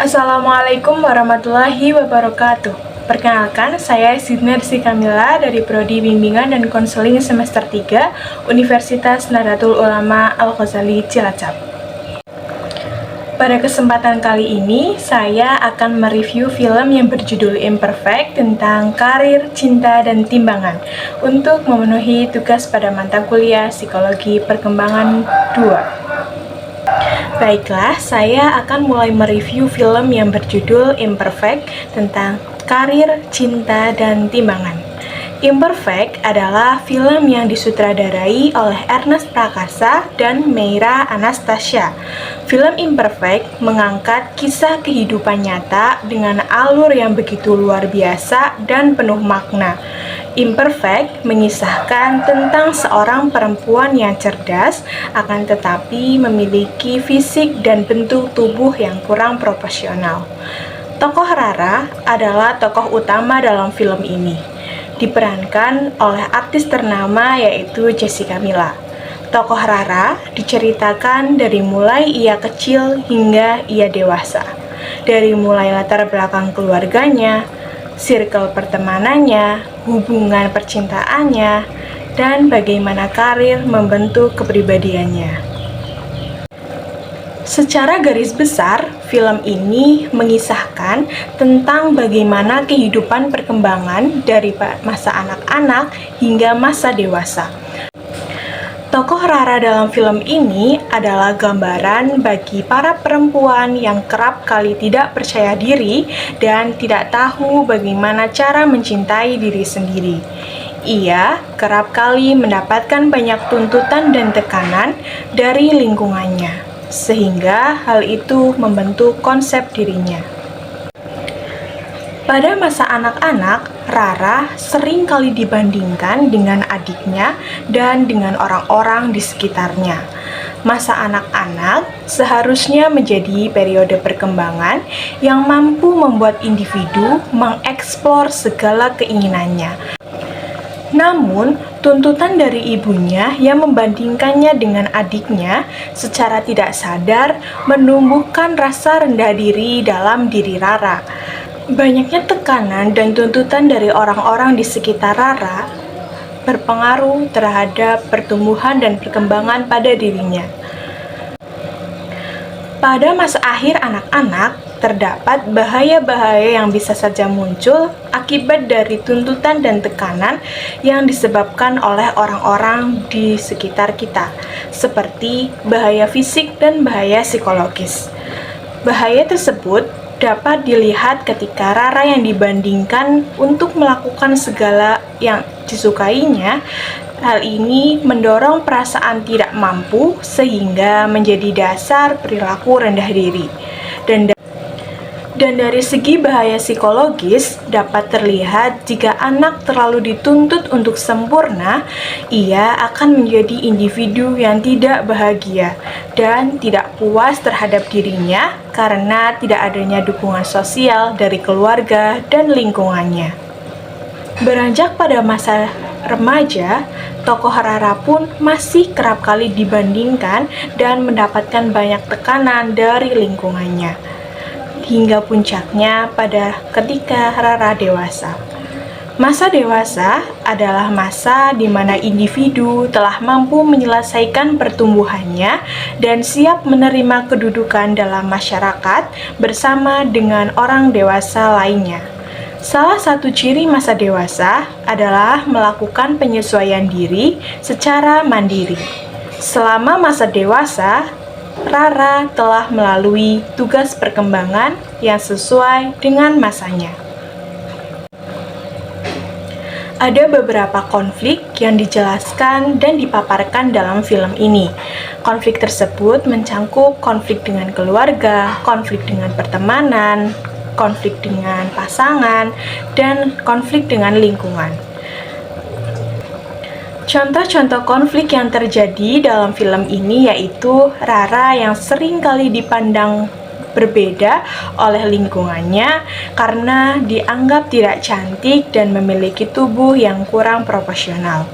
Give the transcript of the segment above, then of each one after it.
Assalamualaikum warahmatullahi wabarakatuh. Perkenalkan, saya Sidnarsi Kamila dari Prodi Bimbingan dan Konseling Semester 3 Universitas Nahdlatul Ulama Al-Ghazali Cilacap. Pada kesempatan kali ini, saya akan mereview film yang berjudul Imperfect tentang karir, cinta, dan timbangan untuk memenuhi tugas pada mata kuliah Psikologi Perkembangan 2. Baiklah, saya akan mulai mereview film yang berjudul Imperfect tentang karir, cinta, dan timbangan. Imperfect adalah film yang disutradarai oleh Ernest Prakasa dan Meira Anastasia. Film Imperfect mengangkat kisah kehidupan nyata dengan alur yang begitu luar biasa dan penuh makna. Imperfect mengisahkan tentang seorang perempuan yang cerdas, akan tetapi memiliki fisik dan bentuk tubuh yang kurang proporsional. Tokoh Rara adalah tokoh utama dalam film ini, diperankan oleh artis ternama yaitu Jessica Mila. Tokoh Rara diceritakan dari mulai ia kecil hingga ia dewasa, dari mulai latar belakang keluarganya, circle pertemanannya, hubungan percintaannya, dan bagaimana karir membentuk kepribadiannya. Secara garis besar, film ini mengisahkan tentang bagaimana kehidupan perkembangan dari masa anak-anak hingga masa dewasa. Tokoh Rara dalam film ini adalah gambaran bagi para perempuan yang kerap kali tidak percaya diri dan tidak tahu bagaimana cara mencintai diri sendiri. Ia kerap kali mendapatkan banyak tuntutan dan tekanan dari lingkungannya, sehingga hal itu membentuk konsep dirinya. Pada masa anak-anak, Rara sering kali dibandingkan dengan adiknya dan dengan orang-orang di sekitarnya. Masa anak-anak seharusnya menjadi periode perkembangan yang mampu membuat individu mengeksplor segala keinginannya. Namun, tuntutan dari ibunya yang membandingkannya dengan adiknya secara tidak sadar menumbuhkan rasa rendah diri dalam diri Rara. Banyaknya tekanan dan tuntutan dari orang-orang di sekitar Rara berpengaruh terhadap pertumbuhan dan perkembangan pada dirinya. Pada masa akhir anak-anak, terdapat bahaya-bahaya yang bisa saja muncul akibat dari tuntutan dan tekanan yang disebabkan oleh orang-orang di sekitar kita, seperti bahaya fisik dan bahaya psikologis. Bahaya tersebut dapat dilihat ketika Rara yang dibandingkan untuk melakukan segala yang disukainya. Hal ini mendorong perasaan tidak mampu sehingga menjadi dasar perilaku rendah diri. Dan dari segi bahaya psikologis dapat terlihat jika anak terlalu dituntut untuk sempurna, ia akan menjadi individu yang tidak bahagia dan tidak puas terhadap dirinya karena tidak adanya dukungan sosial dari keluarga dan lingkungannya. Beranjak pada masa remaja, tokoh Rara pun masih kerap kali dibandingkan dan mendapatkan banyak tekanan dari lingkungannya, hingga puncaknya pada ketika Rara dewasa. Masa dewasa adalah masa di mana individu telah mampu menyelesaikan pertumbuhannya dan siap menerima kedudukan dalam masyarakat bersama dengan orang dewasa lainnya. Salah satu ciri masa dewasa adalah melakukan penyesuaian diri secara mandiri. Selama masa dewasa, Rara telah melalui tugas perkembangan yang sesuai dengan masanya. Ada beberapa konflik yang dijelaskan dan dipaparkan dalam film ini. Konflik tersebut mencangkup konflik dengan keluarga, konflik dengan pertemanan, konflik dengan pasangan, dan konflik dengan lingkungan. Contoh-contoh konflik yang terjadi dalam film ini yaitu Rara yang sering kali dipandang berbeda oleh lingkungannya karena dianggap tidak cantik dan memiliki tubuh yang kurang proporsional.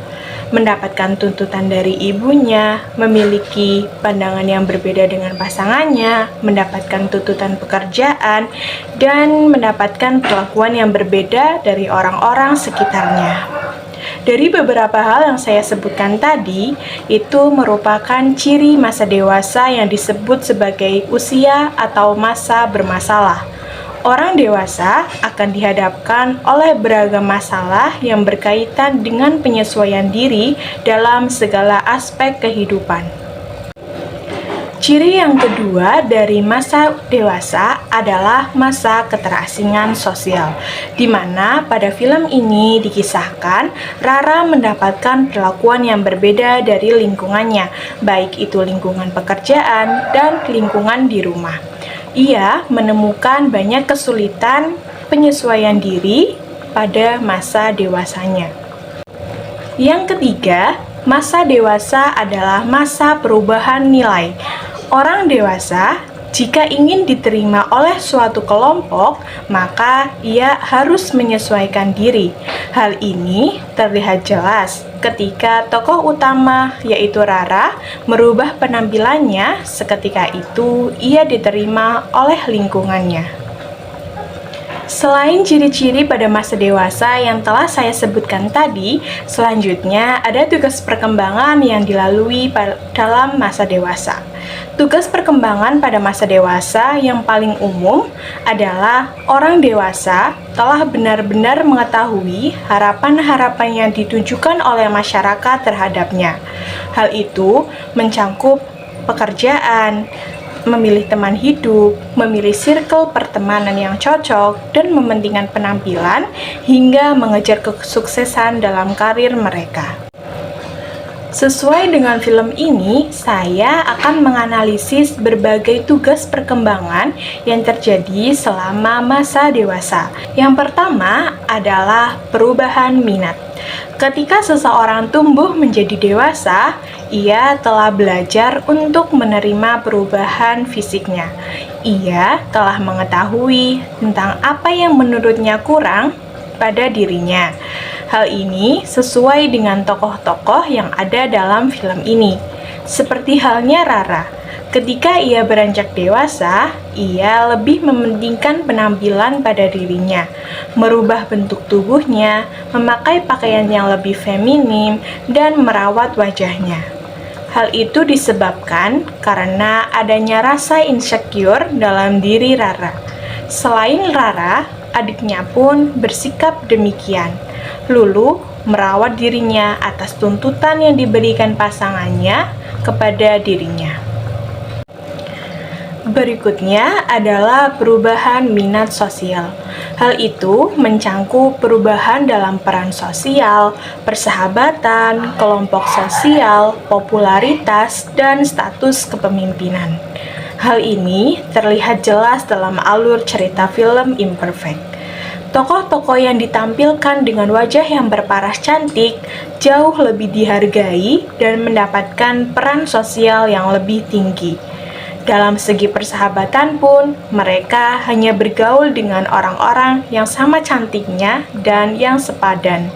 mendapatkan tuntutan dari ibunya, memiliki pandangan yang berbeda dengan pasangannya, mendapatkan tuntutan pekerjaan, dan mendapatkan perlakuan yang berbeda dari orang-orang sekitarnya. Dari beberapa hal yang saya sebutkan tadi, itu merupakan ciri masa dewasa yang disebut sebagai usia atau masa bermasalah. Orang dewasa akan dihadapkan oleh beragam masalah yang berkaitan dengan penyesuaian diri dalam segala aspek kehidupan. Ciri yang kedua dari masa dewasa adalah masa keterasingan sosial, di mana pada film ini dikisahkan Rara mendapatkan perlakuan yang berbeda dari lingkungannya, baik itu lingkungan pekerjaan dan lingkungan di rumah. Ia menemukan banyak kesulitan penyesuaian diri pada masa dewasanya. Yang ketiga, masa dewasa adalah masa perubahan nilai. Orang dewasa, jika ingin diterima oleh suatu kelompok, maka ia harus menyesuaikan diri. Hal ini terlihat jelas ketika tokoh utama, yaitu Rara, merubah penampilannya. Seketika itu, ia diterima oleh lingkungannya. Selain ciri-ciri pada masa dewasa yang telah saya sebutkan tadi, selanjutnya ada tugas perkembangan yang dilalui dalam masa dewasa. Tugas perkembangan pada masa dewasa yang paling umum adalah orang dewasa telah benar-benar mengetahui harapan-harapan yang ditujukan oleh masyarakat terhadapnya. Hal itu mencangkup pekerjaan, memilih teman hidup, memilih circle pertemanan yang cocok, dan mementingkan penampilan hingga mengejar kesuksesan dalam karir mereka. Sesuai dengan film ini, saya akan menganalisis berbagai tugas perkembangan yang terjadi selama masa dewasa. Yang pertama adalah perubahan minat. Ketika seseorang tumbuh menjadi dewasa, ia telah belajar untuk menerima perubahan fisiknya. Ia telah mengetahui tentang apa yang menurutnya kurang pada dirinya. Hal ini sesuai dengan tokoh-tokoh yang ada dalam film ini. Seperti halnya Rara, ketika ia beranjak dewasa, ia lebih mementingkan penampilan pada dirinya, merubah bentuk tubuhnya, memakai pakaian yang lebih feminim, dan merawat wajahnya. Hal itu disebabkan karena adanya rasa insecure dalam diri Rara. Selain Rara, adiknya pun bersikap demikian. Lulu merawat dirinya atas tuntutan yang diberikan pasangannya kepada dirinya. Berikutnya adalah perubahan minat sosial. Hal itu mencangkup perubahan dalam peran sosial, persahabatan, kelompok sosial, popularitas, dan status kepemimpinan. Hal ini terlihat jelas dalam alur cerita film Imperfect. Tokoh-tokoh yang ditampilkan dengan wajah yang berparas cantik jauh lebih dihargai dan mendapatkan peran sosial yang lebih tinggi. Dalam segi persahabatan pun, mereka hanya bergaul dengan orang-orang yang sama cantiknya dan yang sepadan.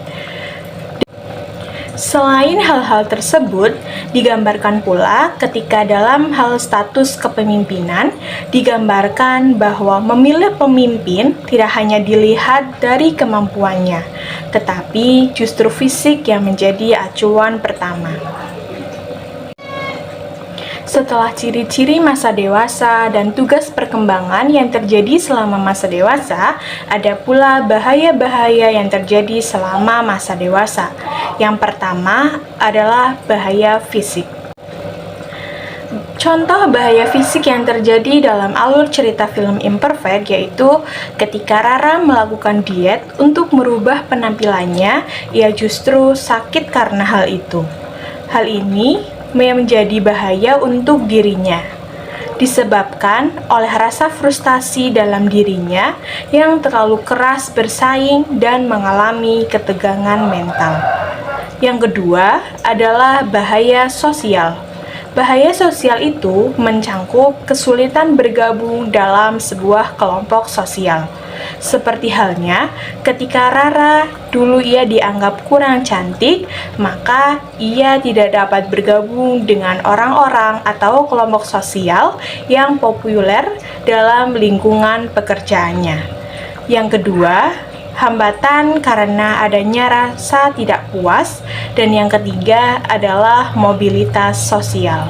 Selain hal-hal tersebut, digambarkan pula ketika dalam hal status kepemimpinan, digambarkan bahwa memilih pemimpin tidak hanya dilihat dari kemampuannya, tetapi justru fisik yang menjadi acuan pertama. Setelah ciri-ciri masa dewasa dan tugas perkembangan yang terjadi selama masa dewasa, ada pula bahaya-bahaya yang terjadi selama masa dewasa. Yang pertama adalah bahaya fisik. Contoh bahaya fisik yang terjadi dalam alur cerita film Imperfect yaitu ketika Rara melakukan diet untuk merubah penampilannya, ia justru sakit karena hal itu. Hal ini menjadi bahaya untuk dirinya, disebabkan oleh rasa frustasi dalam dirinya yang terlalu keras bersaing dan mengalami ketegangan mental. Yang kedua adalah bahaya sosial. Bahaya sosial itu mencangkup kesulitan bergabung dalam sebuah kelompok sosial. Seperti halnya ketika Rara dulu ia dianggap kurang cantik, maka ia tidak dapat bergabung dengan orang-orang atau kelompok sosial yang populer dalam lingkungan pekerjaannya. Yang kedua, hambatan karena adanya rasa tidak puas, dan yang ketiga adalah mobilitas sosial.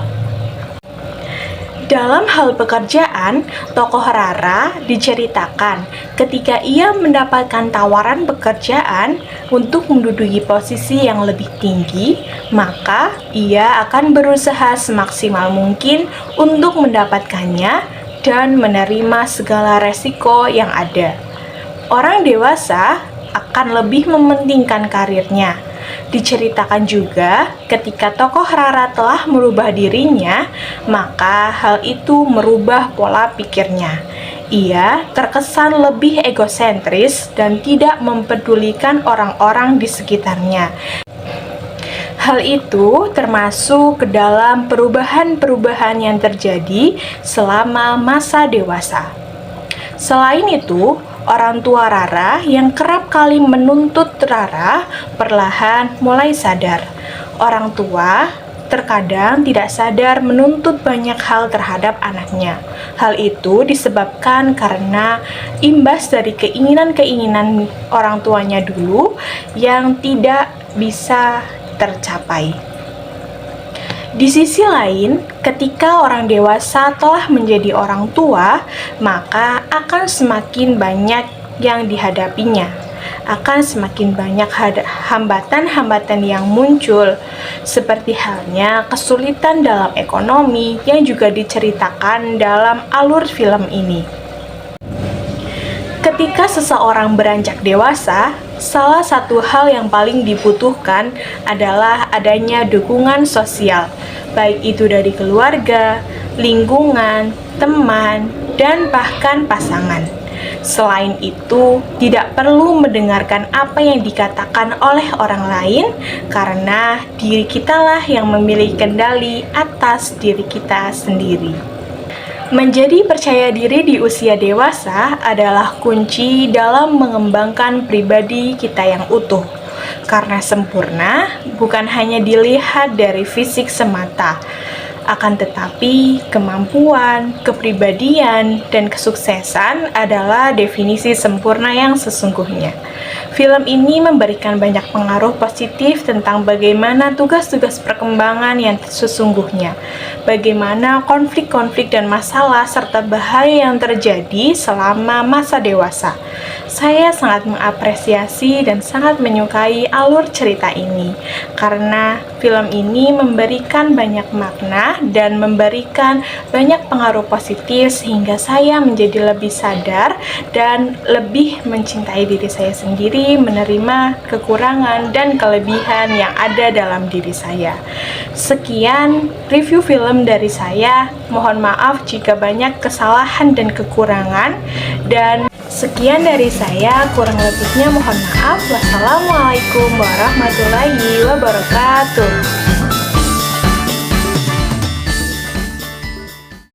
Dalam hal pekerjaan, tokoh Rara diceritakan ketika ia mendapatkan tawaran pekerjaan untuk menduduki posisi yang lebih tinggi, maka ia akan berusaha semaksimal mungkin untuk mendapatkannya dan menerima segala resiko yang ada. Orang dewasa akan lebih mementingkan karirnya. Diceritakan juga ketika tokoh Rara telah merubah dirinya, maka hal itu merubah pola pikirnya. Ia terkesan lebih egosentris dan tidak mempedulikan orang-orang di sekitarnya. Hal itu termasuk ke dalam perubahan-perubahan yang terjadi selama masa dewasa. Selain itu, orang tua Rara yang kerap kali menuntut Rara perlahan mulai sadar. Orang tua terkadang tidak sadar menuntut banyak hal terhadap anaknya. Hal itu disebabkan karena imbas dari keinginan-keinginan orang tuanya dulu yang tidak bisa tercapai. Di sisi lain, ketika orang dewasa telah menjadi orang tua, maka akan semakin banyak yang dihadapinya. Akan semakin banyak hambatan-hambatan yang muncul, seperti halnya kesulitan dalam ekonomi yang juga diceritakan dalam alur film ini. Ketika seseorang beranjak dewasa, salah satu hal yang paling dibutuhkan adalah adanya dukungan sosial, baik itu dari keluarga, lingkungan, teman, dan bahkan pasangan. Selain itu, tidak perlu mendengarkan apa yang dikatakan oleh orang lain, karena diri kitalah yang memiliki kendali atas diri kita sendiri. Menjadi percaya diri di usia dewasa adalah kunci dalam mengembangkan pribadi kita yang utuh. Karena sempurna bukan hanya dilihat dari fisik semata, akan tetapi kemampuan, kepribadian, dan kesuksesan adalah definisi sempurna yang sesungguhnya. Film ini memberikan banyak pengaruh positif tentang bagaimana tugas-tugas perkembangan yang sesungguhnya, bagaimana konflik-konflik dan masalah serta bahaya yang terjadi selama masa dewasa. Saya sangat mengapresiasi dan sangat menyukai alur cerita ini, karena film ini memberikan banyak makna dan memberikan banyak pengaruh positif sehingga saya menjadi lebih sadar dan lebih mencintai diri saya sendiri, menerima kekurangan dan kelebihan yang ada dalam diri saya. Sekian review film dari saya. Mohon maaf jika banyak kesalahan dan kekurangan, dan sekian dari saya, kurang lebihnya mohon maaf. Wassalamualaikum warahmatullahi wabarakatuh.